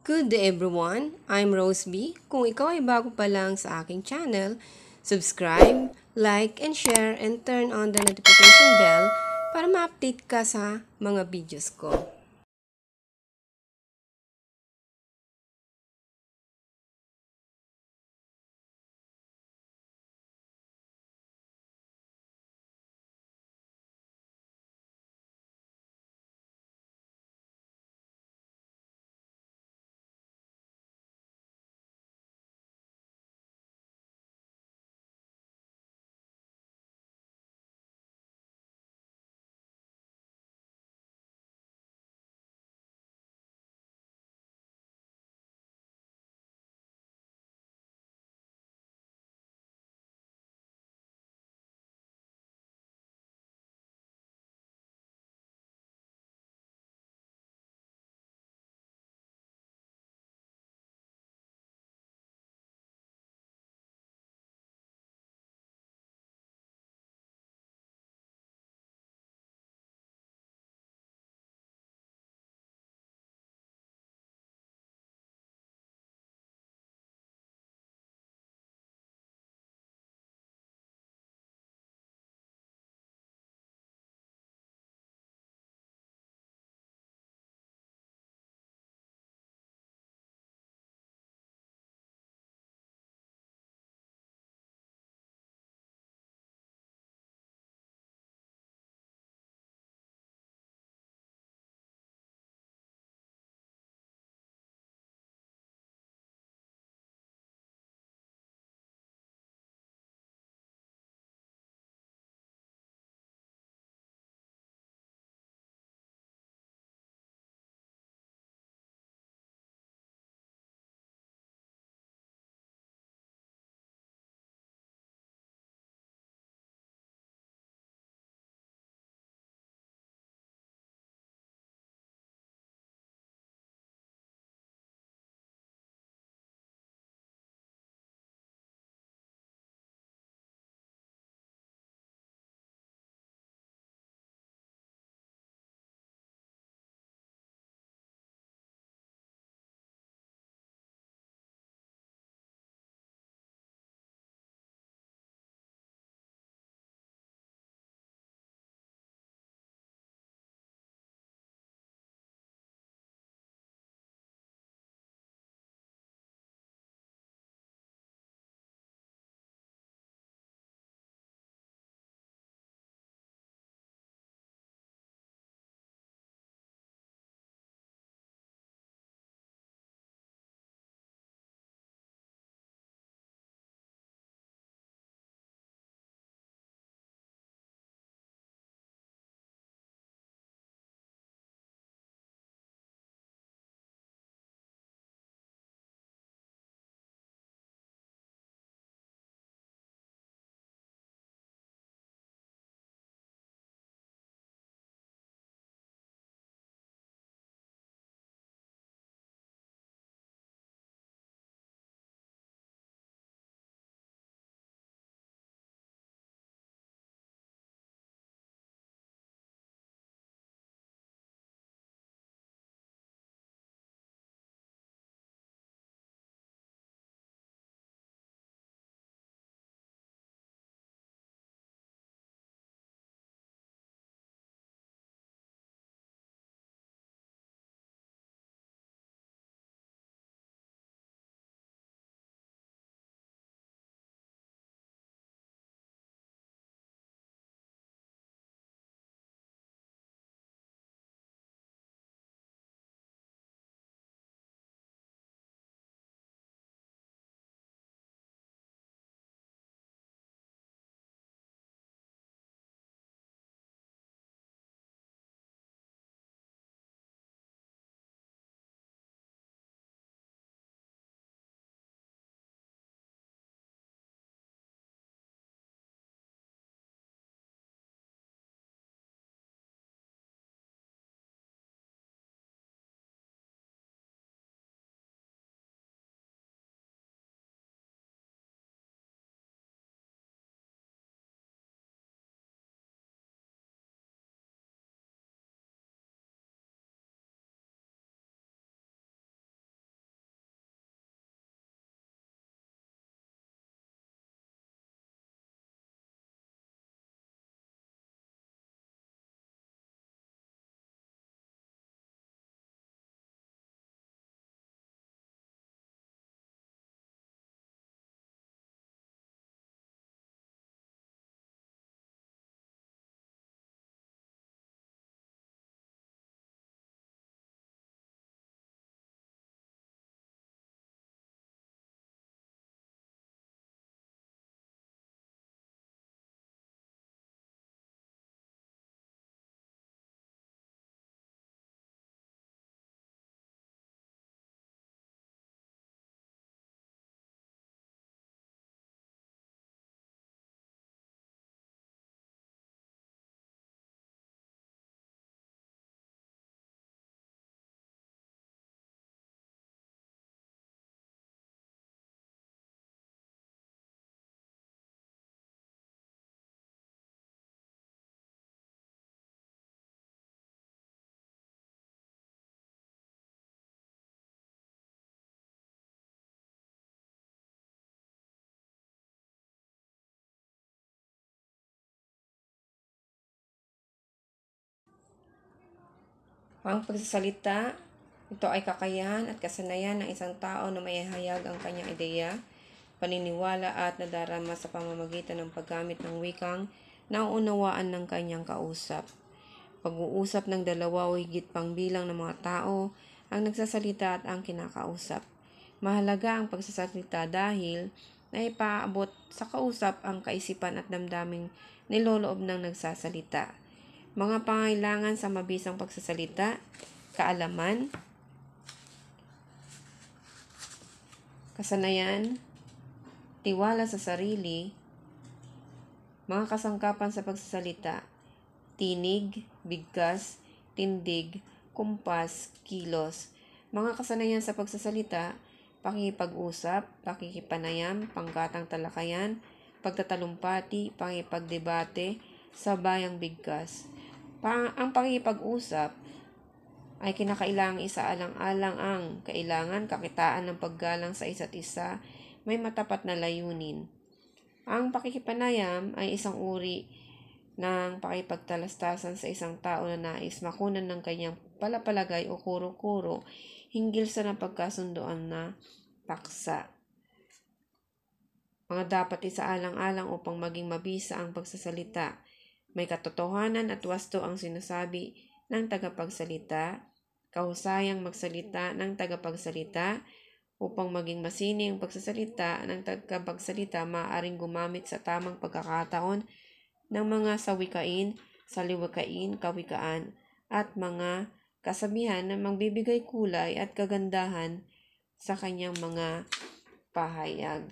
Good day everyone, I'm Rose B. Kung ikaw ay bago pa lang sa aking channel, subscribe, like, and share, and turn on the notification bell para ma-update ka sa mga videos ko. Ang pagsasalita, ito ay kakayahan at kasanayan ng isang tao na maihayag ang kanyang ideya, paniniwala at nadarama sa pamamagitan ng paggamit ng wikang nauunawaan ng kanyang kausap. Pag-uusap ng dalawa o higit pang bilang ng mga tao ang nagsasalita at ang kinakausap. Mahalaga ang pagsasalita dahil naipaabot sa kausap ang kaisipan at damdaming niloloob ng nagsasalita. Mga pangailangan sa mabisang pagsasalita, kaalaman, kasanayan, tiwala sa sarili, mga kasangkapan sa pagsasalita, tinig, bigkas, tindig, kumpas, kilos, mga kasanayan sa pagsasalita, pakikipag-usap, pakikipanayam, pangkatang talakayan, pagtatalumpati, pakikipagdebate, sabayang bigkas. Ang pakikipag-usap ay kinakailangang isaalang-alang ang kailangan, kakitaan ng paggalang sa isa't isa, may matapat na layunin. Ang pakikipanayam ay isang uri ng pakipagtalastasan sa isang tao na nais makunan ng kanyang palapalagay o kuro-kuro hinggil sa napagkasundoan na paksa. Mga dapat isaalang-alang upang maging mabisa ang pagsasalita. May katotohanan at wasto ang sinasabi ng tagapagsalita, kahusayang magsalita ng tagapagsalita. Upang maging masining ang pagsasalita ng tagapagsalita, maaaring gumamit sa tamang pagkakataon ng mga sawikain, saliwikain, kawikaan, at mga kasabihan na magbibigay kulay at kagandahan sa kanyang mga pahayag.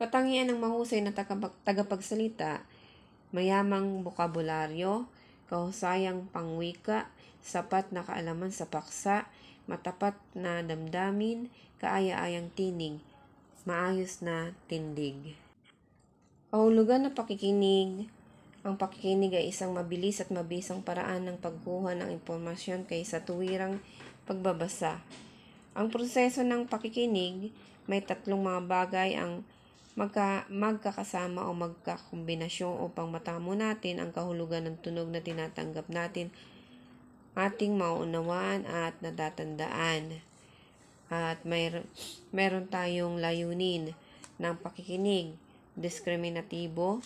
Katangian ng mahusay na tagapagsalita, mayamang bokabularyo, kahusayang pangwika, sapat na kaalaman sa paksa, matapat na damdamin, kaaya-ayang tinig, maayos na tindig. Kahulugan na pakikinig. Ang pakikinig ay isang mabilis at mabisang paraan ng pagkuha ng impormasyon kaysa tuwirang pagbabasa. Ang proseso ng pakikinig, may tatlong mga bagay ang magkakasama o magkakombinasyon upang matamo natin ang kahulugan ng tunog na tinatanggap natin, ating maunawaan at natatandaan. At mayroon tayong layunin ng pakikinig, diskriminatibo.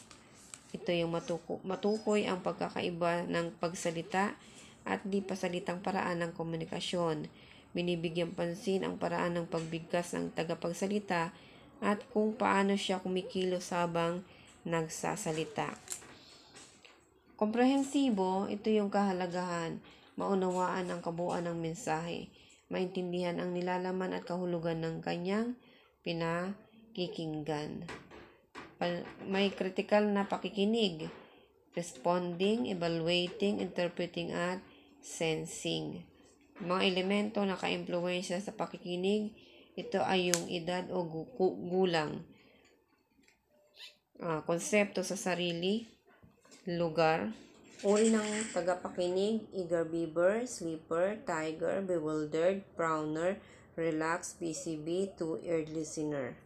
Ito yung matukoy ang pagkakaiba ng pagsalita at di pasalitang paraan ng komunikasyon. Binibigyang pansin ang paraan ng pagbigkas ng tagapagsalita at kung paano siya kumikilos habang nagsasalita. Komprehensibo, ito yung kahalagahan, maunawaan ang kabuuan ng mensahe, maintindihan ang nilalaman at kahulugan ng kanyang pinakikinggan. May kritikal na pakikinig, responding, evaluating, interpreting at sensing. Mga elemento na ka-impluwensya sa pakikinig, ito ay yung edad o gulang, konsepto sa sarili, lugar, uri ng tagapakinig, eager beaver, sleeper, tiger, bewildered, frowner, relaxed, busy bee, two-eared listener.